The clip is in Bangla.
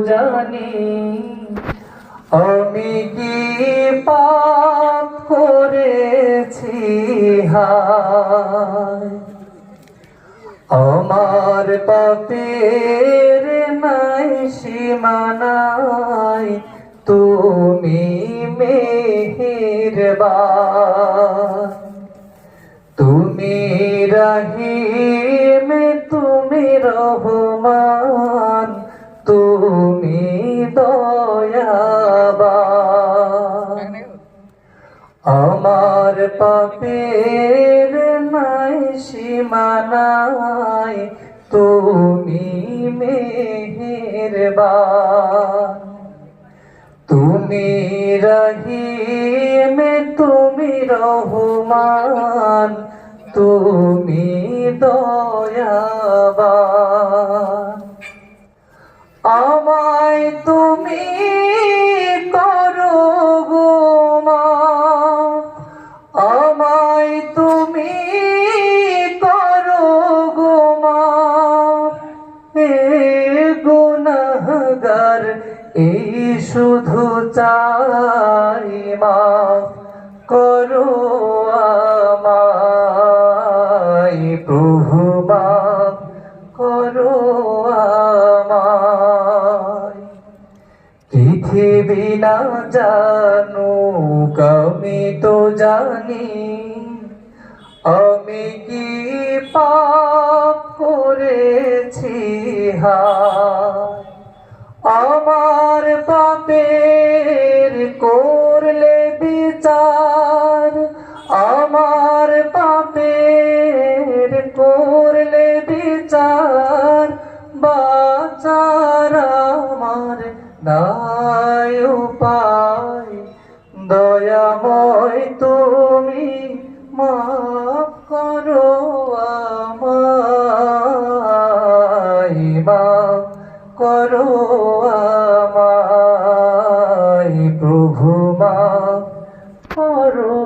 জানি আমি কি পাপ করেছি হায় আমার পাপের নাই সীমানায় তুমি মেহেরবান তুমি রহিম তুমি রহমান তুমি দয়াবান আমার পাপের নাই সীমানায় তুমি মেহেরবান তুমি রহিম তুমি রহমান তুমি দয়াবান আমায় তুমি করো গো মাফ আমায় তুমি করো গো মাফ হে গুনাহগার এই শুধু চাই মাফ করো আমায় প্রভু মাফ করো আমায় পৃথিবী না জানুক আমি তো জানি আমি কি পাপ করেছি হায় আমার পাপের করলে বিচার আমার পাপের করলে বিচার বাঁচার আমার নাই উপায় দয়াময় তুমি মাফ করো আমায় মাফ করো আমায় প্রভু মাফ করো